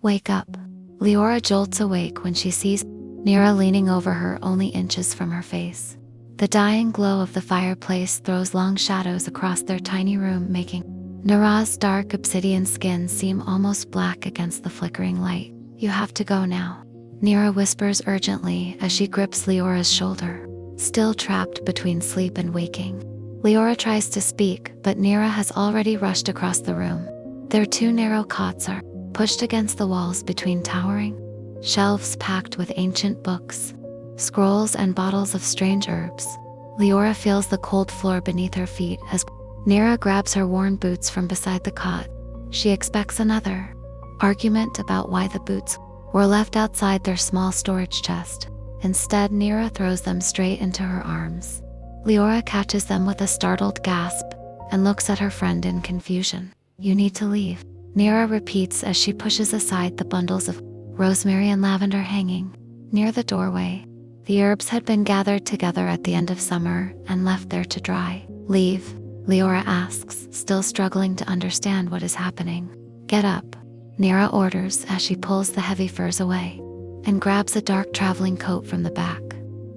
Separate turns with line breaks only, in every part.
Wake up. Leora jolts awake when she sees Nira leaning over her only inches from her face. The dying glow of the fireplace throws long shadows across their tiny room, making Nira's dark obsidian skin seem almost black against the flickering light. You have to go now, Nira whispers urgently as she grips Leora's shoulder, still trapped between sleep and waking. Leora tries to speak, but Nira has already rushed across the room. Their two narrow cots are pushed against the walls between towering shelves packed with ancient books, scrolls, and bottles of strange herbs. Leora feels the cold floor beneath her feet as Nira grabs her worn boots from beside the cot. She expects another argument about why the boots were left outside their small storage chest. Instead, Nira throws them straight into her arms. Leora catches them with a startled gasp and looks at her friend in confusion. You need to leave, Nira repeats as she pushes aside the bundles of rosemary and lavender hanging near the doorway. The herbs had been gathered together at the end of summer and left there to dry. Leave? Leora asks, still struggling to understand what is happening. Get up, Nira orders as she pulls the heavy furs away and grabs a dark traveling coat from the back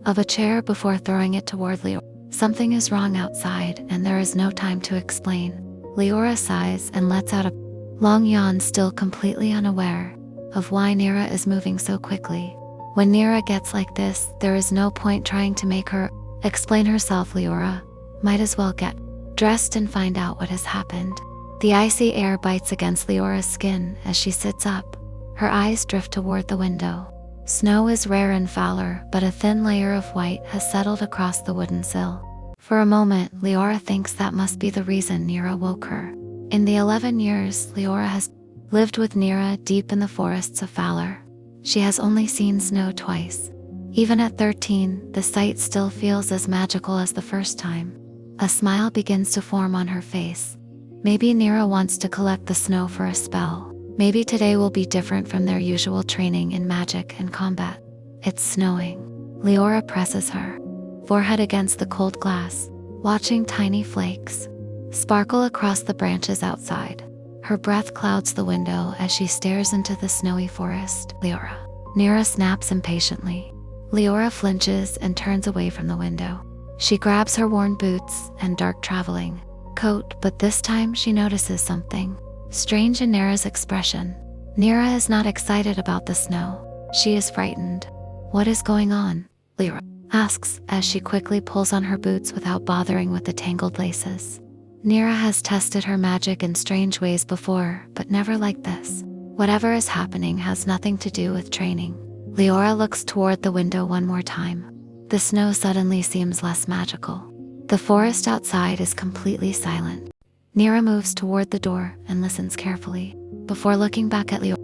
of a chair before throwing it toward Leora. Something is wrong outside and there is no time to explain. Leora sighs and lets out a long yawn, still completely unaware of why Nira is moving so quickly. When Nira gets like this, there is no point trying to make her explain herself. Leora might as well get dressed and find out what has happened. The icy air bites against Leora's skin as she sits up. Her eyes drift toward the window. Snow is rare in Fowler, but a thin layer of white has settled across the wooden sill. For a moment, Leora thinks that must be the reason Nira woke her. In the 11 years Leora has lived with Nira deep in the forests of Fowler, she has only seen snow twice. Even at 13, the sight still feels as magical as the first time. A smile begins to form on her face. Maybe Nira wants to collect the snow for a spell. Maybe today will be different from their usual training in magic and combat. It's snowing. Leora presses her forehead against the cold glass, watching tiny flakes sparkle across the branches outside. Her breath clouds the window as she stares into the snowy forest. Leora. Nira snaps impatiently. Leora flinches and turns away from the window. She grabs her worn boots and dark traveling coat, but this time she notices something strange in Nira's expression. Nira is not excited about the snow. She is frightened. What is going on? Leora asks as she quickly pulls on her boots without bothering with the tangled laces. Nira has tested her magic in strange ways before, but never like this. Whatever is happening has nothing to do with training. Leora looks toward the window one more time. The snow suddenly seems less magical. The forest outside is completely silent. Nira moves toward the door and listens carefully before looking back at Leora.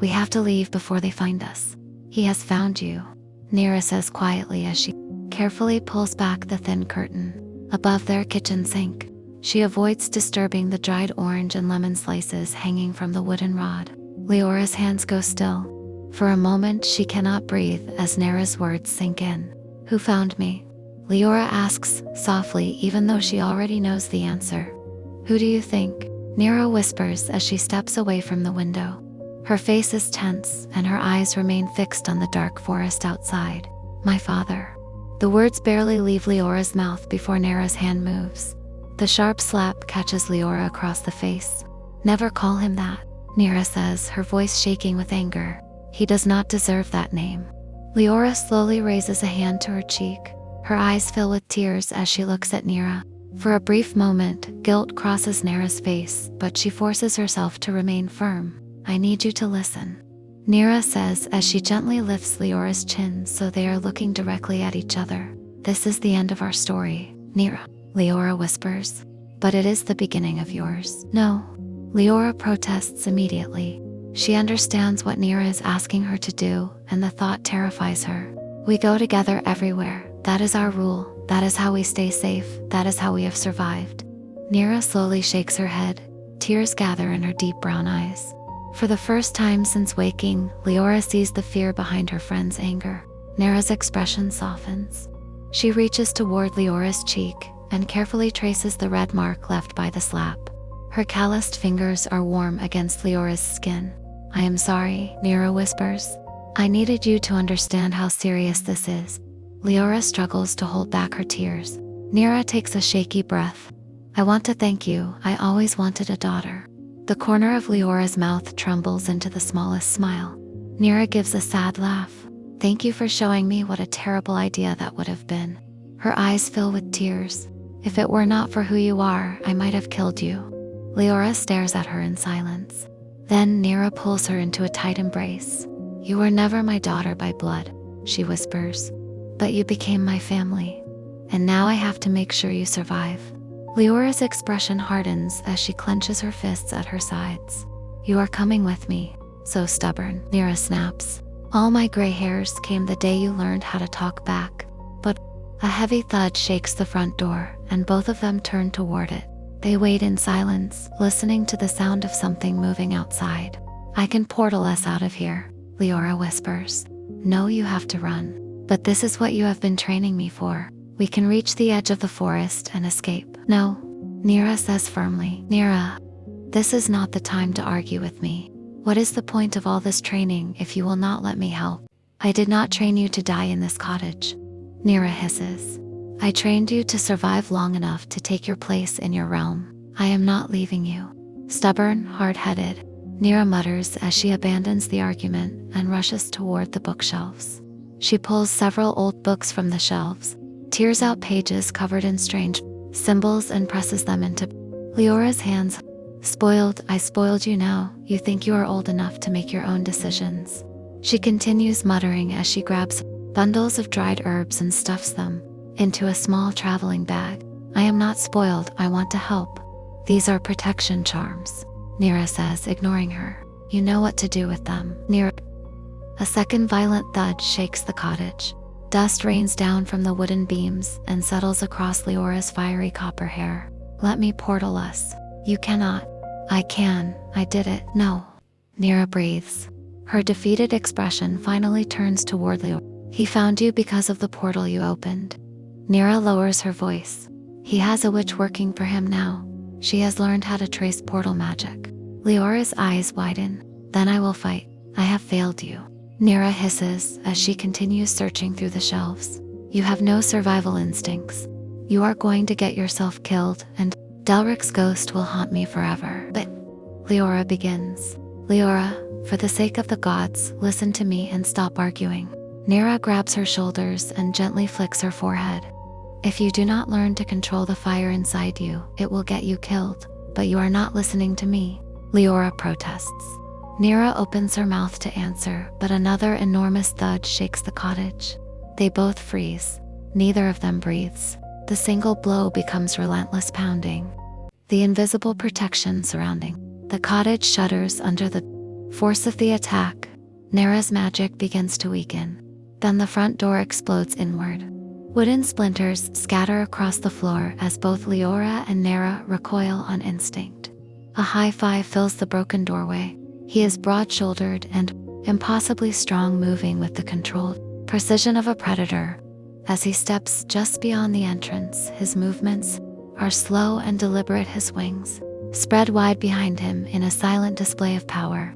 We have to leave before they find us. He has found you, Nira says quietly as she carefully pulls back the thin curtain above their kitchen sink. She avoids disturbing the dried orange and lemon slices hanging from the wooden rod. Leora's hands go still. For a moment she cannot breathe as Nira's words sink in. Who found me? Leora asks softly, even though she already knows the answer. Who do you think? Nira whispers as she steps away from the window. Her face is tense and her eyes remain fixed on the dark forest outside. My father. The words barely leave Leora's mouth before Nira's hand moves. The sharp slap catches Leora across the face. Never call him that, Nira says, her voice shaking with anger. He does not deserve that name. Leora slowly raises a hand to her cheek. Her eyes fill with tears as she looks at Nira. For a brief moment, guilt crosses Nira's face, but she forces herself to remain firm. I need you to listen, Nira says as she gently lifts Leora's chin so they are looking directly at each other. This is the end of our story, Nira, Leora whispers. But it is the beginning of yours. No, Leora protests immediately. She understands what Nira is asking her to do, and the thought terrifies her. We go together everywhere. That is our rule. That is how we stay safe. That is how we have survived. Nira slowly shakes her head. Tears gather in her deep brown eyes. For the first time since waking, Leora sees the fear behind her friend's anger. Nira's expression softens. She reaches toward Leora's cheek and carefully traces the red mark left by the slap. Her calloused fingers are warm against Leora's skin. I am sorry, Nira whispers. I needed you to understand how serious this is. Leora struggles to hold back her tears. Nira takes a shaky breath. I want to thank you. I always wanted a daughter. The corner of Leora's mouth trembles into the smallest smile. Nira gives a sad laugh. Thank you for showing me what a terrible idea that would have been. Her eyes fill with tears. If it were not for who you are, I might have killed you. Leora stares at her in silence. Then Nira pulls her into a tight embrace. You were never my daughter by blood, she whispers. But you became my family. And now I have to make sure you survive. Leora's expression hardens as she clenches her fists at her sides. You are coming with me. So stubborn, Nira snaps. All my gray hairs came the day you learned how to talk back. But a heavy thud shakes the front door, and both of them turn toward it. They wait in silence, listening to the sound of something moving outside. I can portal us out of here, Leora whispers. No, you have to run. But this is what you have been training me for. We can reach the edge of the forest and escape. No, Nira says firmly. Nira, this is not the time to argue with me. What is the point of all this training if you will not let me help? I did not train you to die in this cottage. Nira hisses. I trained you to survive long enough to take your place in your realm. I am not leaving you. Stubborn, hard-headed, Nira mutters as she abandons the argument and rushes toward the bookshelves. She pulls several old books from the shelves, tears out pages covered in strange symbols and presses them into Leora's hands. Spoiled, I spoiled you now. You think you are old enough to make your own decisions. She continues muttering as she grabs bundles of dried herbs and stuffs them into a small traveling bag. I am not spoiled, I want to help. These are protection charms, Nira says, ignoring her. You know what to do with them. Nira. A second violent thud shakes the cottage. Dust rains down from the wooden beams and settles across Leora's fiery copper hair. Let me portal us. You cannot. I can. I did it. No. Nira breathes. Her defeated expression finally turns toward Leora. He found you because of the portal you opened. Nira lowers her voice. He has a witch working for him now. She has learned how to trace portal magic. Leora's eyes widen. Then I will fight. I have failed you. Nira hisses as she continues searching through the shelves. You have no survival instincts. You are going to get yourself killed, and Delric's ghost will haunt me forever. But Leora begins. Leora, for the sake of the gods, listen to me and stop arguing. Nira grabs her shoulders and gently flicks her forehead. If you do not learn to control the fire inside you, it will get you killed. But you are not listening to me. Leora protests. Nira opens her mouth to answer, but another enormous thud shakes the cottage. They both freeze. Neither of them breathes. The single blow becomes relentless pounding. The invisible protection surrounding the cottage shudders under the force of the attack. Nira's magic begins to weaken. Then the front door explodes inward. Wooden splinters scatter across the floor as both Leora and Nira recoil on instinct. A hi-fi fills the broken doorway. He is broad-shouldered and impossibly strong, moving with the controlled precision of a predator. As he steps just beyond the entrance, his movements are slow and deliberate, his wings spread wide behind him in a silent display of power.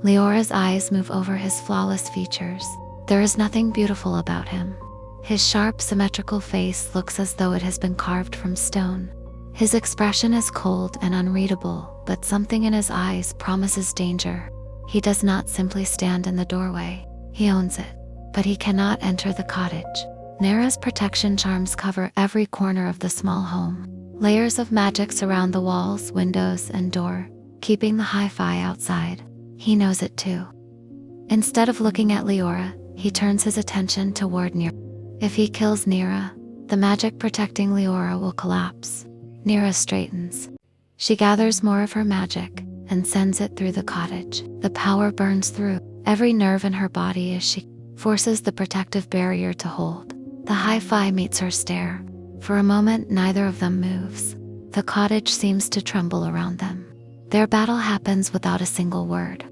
Leora's eyes move over his flawless features. There is nothing beautiful about him. His sharp, symmetrical face looks as though it has been carved from stone. His expression is cold and unreadable, but something in his eyes promises danger. He does not simply stand in the doorway. He owns it. But he cannot enter the cottage. Nira's protection charms cover every corner of the small home. Layers of magic surround the walls, windows, and door, keeping the hi-fi outside. He knows it too. Instead of looking at Leora, he turns his attention toward Nira. If he kills Nira, the magic protecting Leora will collapse. Nira straightens. She gathers more of her magic and sends it through the cottage. The power burns through every nerve in her body as she forces the protective barrier to hold. The hi-fi meets her stare. For a moment, neither of them moves. The cottage seems to tremble around them. Their battle happens without a single word.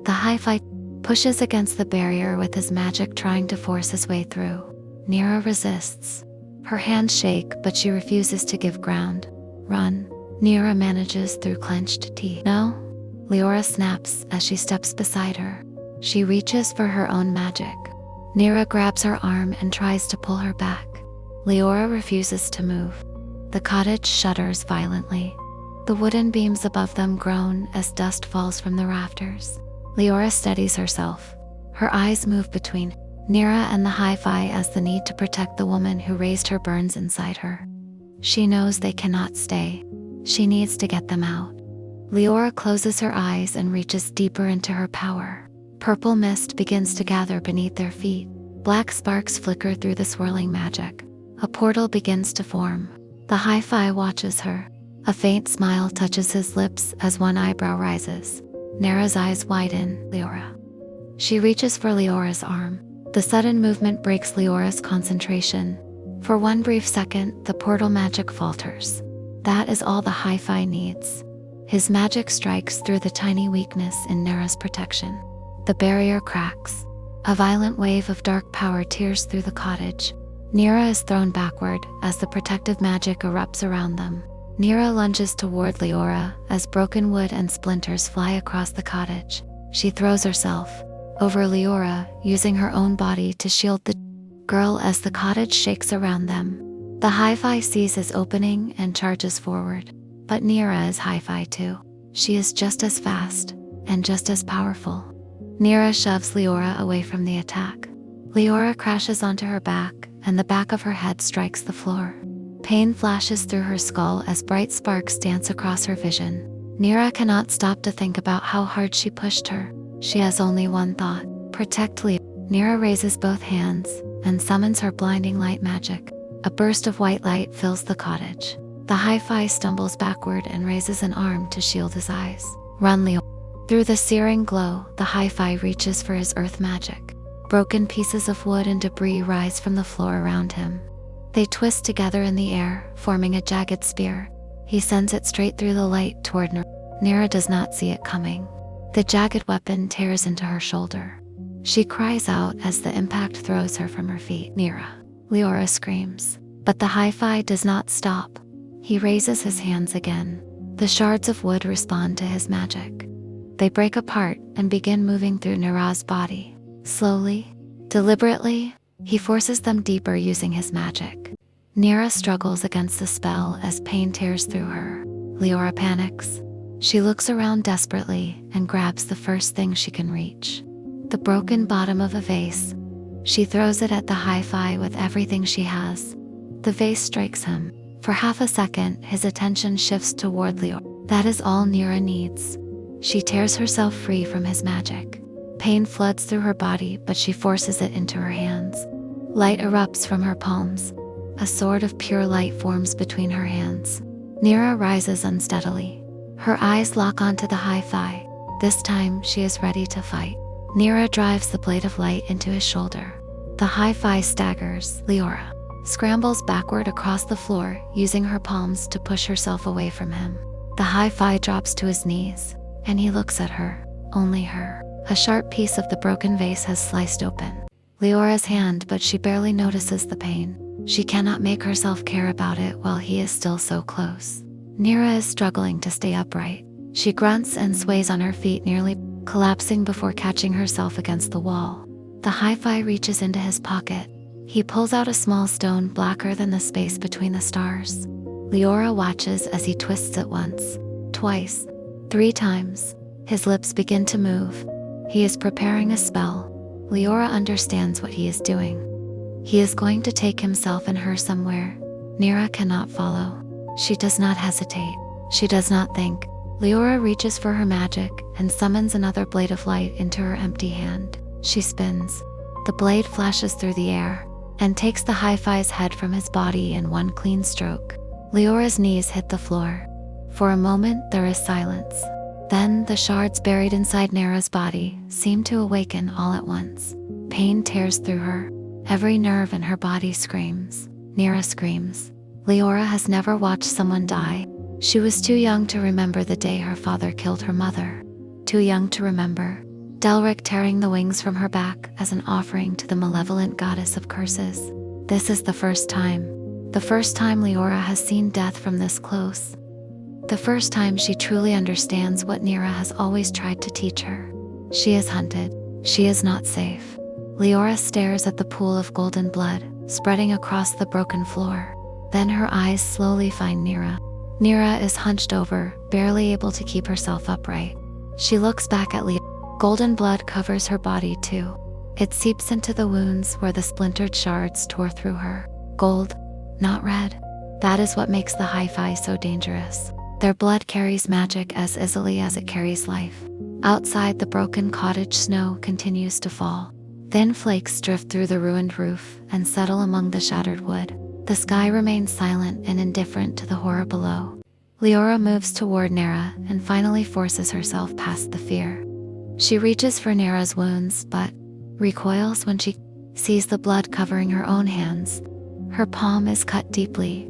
The hi-fi pushes against the barrier with his magic trying to force his way through. Nira resists. Her hands shake, but she refuses to give ground. Run. Nira manages through clenched teeth. No? Leora snaps as she steps beside her. She reaches for her own magic. Nira grabs her arm and tries to pull her back. Leora refuses to move. The cottage shudders violently. The wooden beams above them groan as dust falls from the rafters. Leora steadies herself. Her eyes move between Nira and the hi-fi as the need to protect the woman who raised her burns inside her. She knows they cannot stay. She needs to get them out. Leora closes her eyes and reaches deeper into her power. Purple mist begins to gather beneath their feet. Black sparks flicker through the swirling magic. A portal begins to form. The hi-fi watches her. A faint smile touches his lips as one eyebrow rises. Nira's eyes widen. Leora. She reaches for Leora's arm. The sudden movement breaks Leora's concentration. For one brief second, the portal magic falters. That is all the hi-fi needs. His magic strikes through the tiny weakness in Nira's protection. The barrier cracks. A violent wave of dark power tears through the cottage. Nira is thrown backward as the protective magic erupts around them. Nira lunges toward Leora as broken wood and splinters fly across the cottage. She throws herself over Leora, using her own body to shield the girl as the cottage shakes around them. The hi-fi sees his opening and charges forward. But Nira is hi-fi too. She is just as fast and just as powerful. Nira shoves Leora away from the attack. Leora crashes onto her back, and the back of her head strikes the floor. Pain flashes through her skull as bright sparks dance across her vision. Nira cannot stop to think about how hard she pushed her. She has only one thought: protect Leora. Nira raises both hands and summons her blinding light magic. A burst of white light fills the cottage. The hi-fi stumbles backward and raises an arm to shield his eyes. Run, Leora. Through the searing glow, the hi-fi reaches for his earth magic. Broken pieces of wood and debris rise from the floor around him. They twist together in the air, forming a jagged spear. He sends it straight through the light toward Nira. Nira does not see it coming. The jagged weapon tears into her shoulder. She cries out as the impact throws her from her feet. Nira. Leora screams. But the hi-fi does not stop. He raises his hands again. The shards of wood respond to his magic. They break apart and begin moving through Nira's body. Slowly, deliberately, he forces them deeper using his magic. Nira struggles against the spell as pain tears through her. Leora panics. She looks around desperately and grabs the first thing she can reach. The broken bottom of a vase. She throws it at the hi-fi with everything she has. The vase strikes him. For half a second, his attention shifts toward Leora. That is all Nira needs. She tears herself free from his magic. Pain floods through her body, but she forces it into her hands. Light erupts from her palms. A sword of pure light forms between her hands. Nira rises unsteadily. Her eyes lock onto the hi-fi. This time, she is ready to fight. Nira drives the blade of light into his shoulder. The hi-fi staggers. Leora scrambles backward across the floor, using her palms to push herself away from him. The hi-fi drops to his knees, and he looks at her. Only her. A sharp piece of the broken vase has sliced open Leora's hand, but she barely notices the pain. She cannot make herself care about it while he is still so close. Nira is struggling to stay upright. She grunts and sways on her feet, nearly collapsing before catching herself against the wall. The hi-fi reaches into his pocket. He pulls out a small stone blacker than the space between the stars. Leora watches as he twists it once, twice, 3 times. His lips begin to move. He is preparing a spell. Leora understands what he is doing. He is going to take himself and her somewhere. Nira cannot follow. She does not hesitate. She does not think. Leora reaches for her magic and summons another blade of light into her empty hand. She spins. The blade flashes through the air and takes the hi-fi's head from his body in one clean stroke. Leora's knees hit the floor. For a moment, there is silence. Then the shards buried inside Nira's body seem to awaken all at once. Pain tears through her. Every nerve in her body screams. Nira screams. Leora has never watched someone die. She was too young to remember the day her father killed her mother. Too young to remember Delric tearing the wings from her back as an offering to the malevolent goddess of curses. This is the first time. The first time Leora has seen death from this close. The first time she truly understands what Nira has always tried to teach her. She is hunted. She is not safe. Leora stares at the pool of golden blood, spreading across the broken floor. Then her eyes slowly find Nira. Nira is hunched over, barely able to keep herself upright. She looks back at Leora. Golden blood covers her body too. It seeps into the wounds where the splintered shards tore through her. Gold, not red. That is what makes the Hi-Fi so dangerous. Their blood carries magic as easily as it carries life. Outside the broken cottage, snow continues to fall. Thin flakes drift through the ruined roof and settle among the shattered wood. The sky remains silent and indifferent to the horror below. Leora moves toward Nira and finally forces herself past the fear. She reaches for Nira's wounds, but recoils when she sees the blood covering her own hands. Her palm is cut deeply.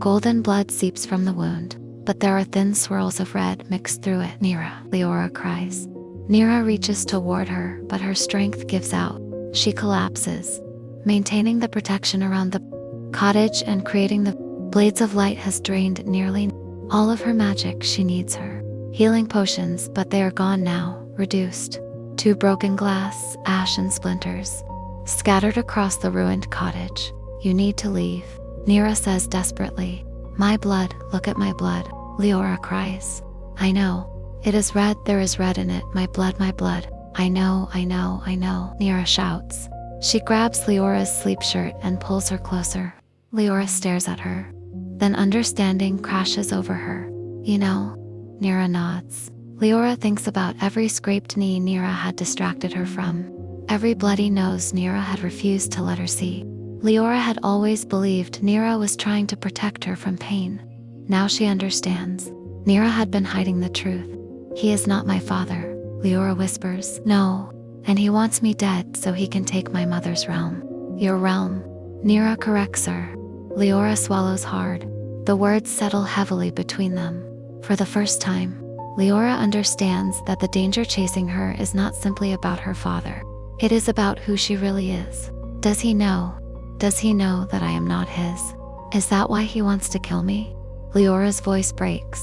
Golden blood seeps from the wound, but there are thin swirls of red mixed through it. Nira, Leora cries. Nira reaches toward her, but her strength gives out. She collapses. Maintaining the protection around the cottage and creating the blades of light has drained nearly all of her magic. She needs her healing potions, but they are gone now, reduced to broken glass, ash and splinters, scattered across the ruined cottage. You need to leave, Nira says desperately. My blood, look at my blood, Leora cries. I know. It is red, there is red in it, my blood, my blood. I know, I know, I know, Nira shouts. She grabs Leora's sleep shirt and pulls her closer. Leora stares at her. Then understanding crashes over her. You know, Nira nods. Leora thinks about every scraped knee Nira had distracted her from. Every bloody nose Nira had refused to let her see. Leora had always believed Nira was trying to protect her from pain. Now she understands. Nira had been hiding the truth. He is not my father, Leora whispers. No, and he wants me dead so he can take my mother's realm. Your realm, Nira corrects her. Leora swallows hard. The words settle heavily between them. For the first time, Leora understands that the danger chasing her is not simply about her father. It is about who she really is. Does he know? Does he know that I am not his? Is that why he wants to kill me? Leora's voice breaks.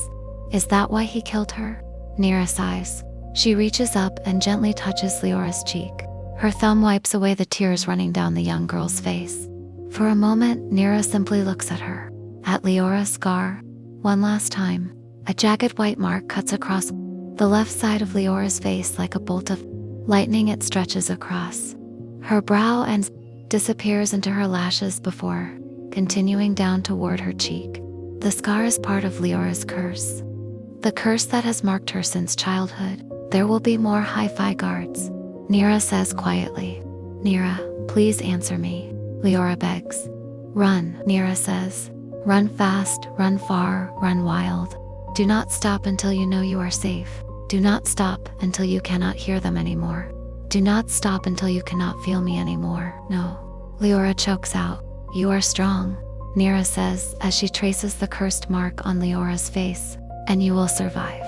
Is that why he killed her? Nira sighs. She reaches up and gently touches Leora's cheek. Her thumb wipes away the tears running down the young girl's face. For a moment, Nira simply looks at her. At Leora's scar. One last time. A jagged white mark cuts across the left side of Leora's face like a bolt of lightning. It stretches across her brow and disappears into her lashes before continuing down toward her cheek. The scar is part of Leora's curse. The curse that has marked her since childhood. There will be more Hi-Fi guards, Nira says quietly. Nira, please answer me, Leora begs. Run, Nira says. Run fast, run far, run wild. Do not stop until you know you are safe. Do not stop until you cannot hear them anymore. Do not stop until you cannot feel me anymore. No. Leora chokes out. You are strong, Nira says as she traces the cursed mark on Leora's face. And you will survive.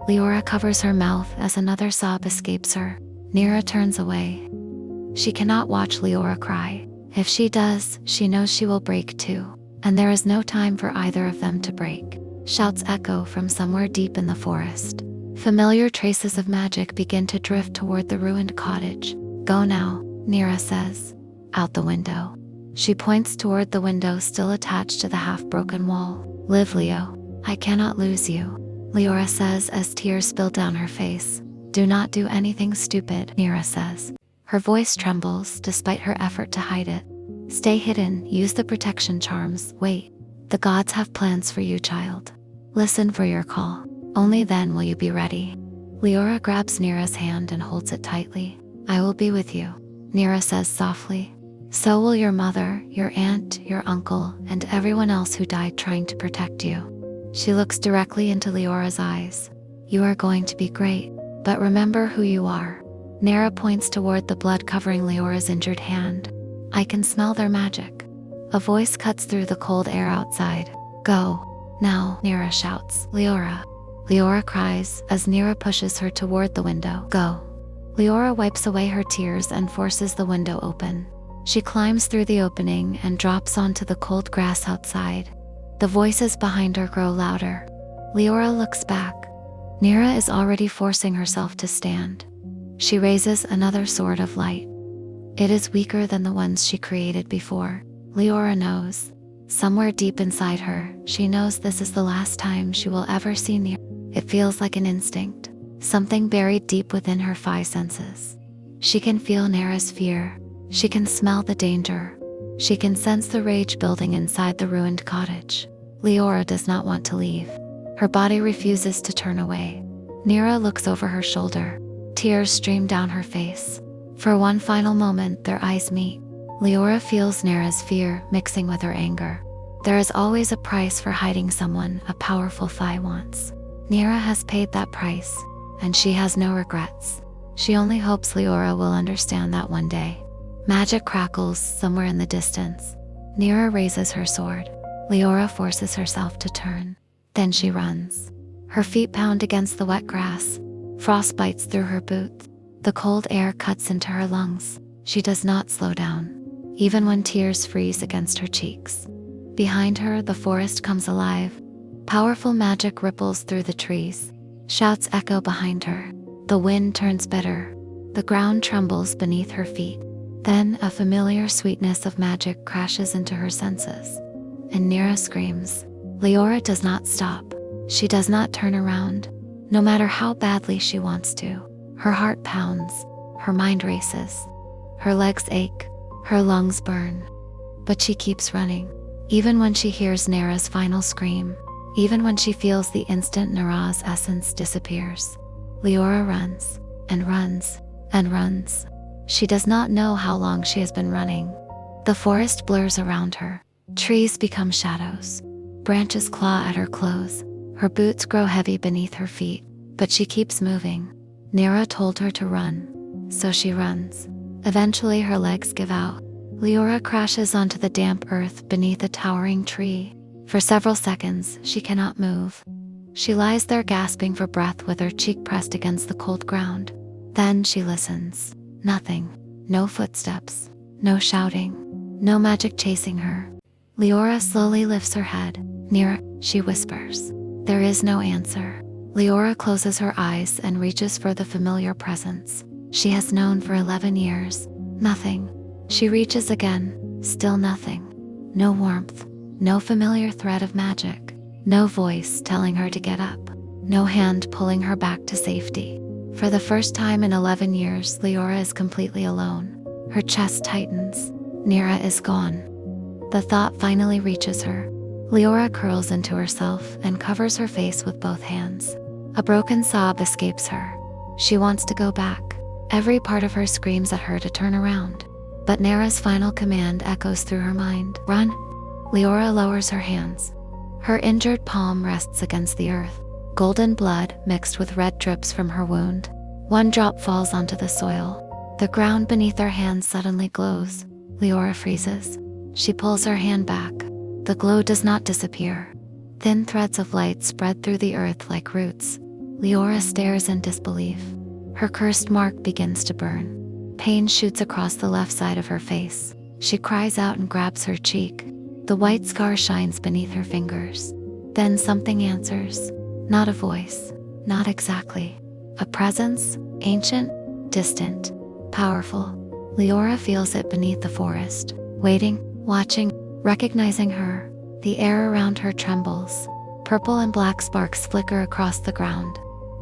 Leora covers her mouth as another sob escapes her. Nira turns away. She cannot watch Leora cry. If she does, she knows she will break too. And there is no time for either of them to break. Shouts echo from somewhere deep in the forest. Familiar traces of magic begin to drift toward the ruined cottage. Go now, Nira says. Out the window. She points toward the window still attached to the half-broken wall. Live, Leo. I cannot lose you, Leora says as tears spill down her face. Do not do anything stupid, Nira says. Her voice trembles despite her effort to hide it. Stay hidden, use the protection charms, wait. The gods have plans for you, child. Listen for your call. Only then will you be ready. Leora grabs Nira's hand and holds it tightly. I will be with you, Nira says softly. So will your mother, your aunt, your uncle, and everyone else who died trying to protect you. She looks directly into Leora's eyes. You are going to be great, but remember who you are. Nira points toward the blood covering Leora's injured hand. I can smell their magic. A voice cuts through the cold air outside. Go. Now, Nira shouts. Leora. Leora cries as Nira pushes her toward the window. Go. Leora wipes away her tears and forces the window open. She climbs through the opening and drops onto the cold grass outside. The voices behind her grow louder. Leora looks back. Nira is already forcing herself to stand. She raises another sword of light. It is weaker than the ones she created before. Leora knows. Somewhere deep inside her, she knows this is the last time she will ever see Nira. It feels like an instinct, something buried deep within her five senses. She can feel Nira's fear. She can smell the danger. She can sense the rage building inside the ruined cottage. Leora does not want to leave. Her body refuses to turn away. Nira looks over her shoulder. Tears stream down her face. For one final moment, their eyes meet. Leora feels Nira's fear mixing with her anger. There is always a price for hiding someone a powerful Fae wants. Nira has paid that price, and she has no regrets. She only hopes Leora will understand that one day. Magic crackles somewhere in the distance. Nira raises her sword. Leora forces herself to turn. Then she runs. Her feet pound against the wet grass. Frost bites through her boots. The cold air cuts into her lungs. She does not slow down, even when tears freeze against her cheeks. Behind her, the forest comes alive. Powerful magic ripples through the trees. Shouts echo behind her. The wind turns bitter. The ground trembles beneath her feet. Then a familiar sweetness of magic crashes into her senses. And Nira screams. Leora does not stop. She does not turn around, no matter how badly she wants to. Her heart pounds. Her mind races. Her legs ache. Her lungs burn. But she keeps running. Even when she hears Nira's final scream. Even when she feels the instant Nira's essence disappears. Leora runs, and runs, and runs. She does not know how long she has been running. The forest blurs around her. Trees become shadows. Branches claw at her clothes. Her boots grow heavy beneath her feet, but she keeps moving. Nira told her to run, so she runs. Eventually her legs give out. Leora crashes onto the damp earth beneath a towering tree. For several seconds, she cannot move. She lies there gasping for breath with her cheek pressed against the cold ground. Then she listens. Nothing. No footsteps. No shouting. No magic chasing her. Leora slowly lifts her head. Nira, she whispers. There is no answer. Leora closes her eyes and reaches for the familiar presence she has known for 11 years. Nothing. She reaches again. Still nothing. No warmth. No familiar thread of magic. No voice telling her to get up. No hand pulling her back to safety. For the first time in 11 years, Leora is completely alone. Her chest tightens. Nira is gone. The thought finally reaches her. Leora curls into herself and covers her face with both hands. A broken sob escapes her. She wants to go back. Every part of her screams at her to turn around. But Nira's final command echoes through her mind. Run! Leora lowers her hands. Her injured palm rests against the earth. Golden blood mixed with red drips from her wound. One drop falls onto the soil. The ground beneath her hands suddenly glows. Leora freezes. She pulls her hand back. The glow does not disappear. Thin threads of light spread through the earth like roots. Leora stares in disbelief. Her cursed mark begins to burn. Pain shoots across the left side of her face. She cries out and grabs her cheek. The white scar shines beneath her fingers. Then something answers. Not a voice. Not exactly. A presence, ancient, distant, powerful. Leora feels it beneath the forest. Waiting, watching, recognizing her. The air around her trembles. Purple and black sparks flicker across the ground.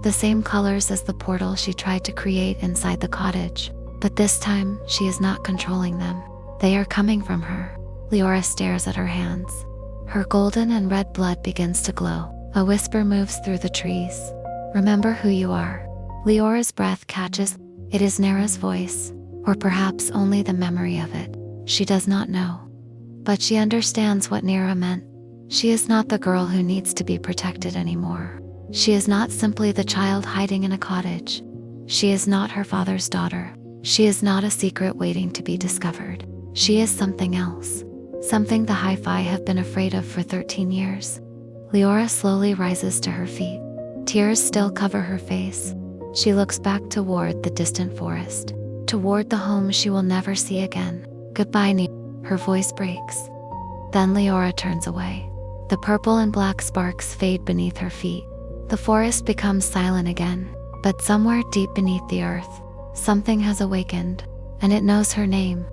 The same colors as the portal she tried to create inside the cottage. But this time, she is not controlling them. They are coming from her. Leora stares at her hands. Her golden and red blood begins to glow. A whisper moves through the trees. Remember who you are. Leora's breath catches. It is Nira's voice, or perhaps only the memory of it. She does not know. But she understands what Nira meant. She is not the girl who needs to be protected anymore. She is not simply the child hiding in a cottage. She is not her father's daughter. She is not a secret waiting to be discovered. She is something else. Something the Hi-Fi have been afraid of for 13 years. Leora slowly rises to her feet. Tears still cover her face. She looks back toward the distant forest. Toward the home she will never see again. Goodbye, Nira. Her voice breaks. Then Leora turns away. The purple and black sparks fade beneath her feet. The forest becomes silent again, but somewhere deep beneath the earth, something has awakened, and it knows her name.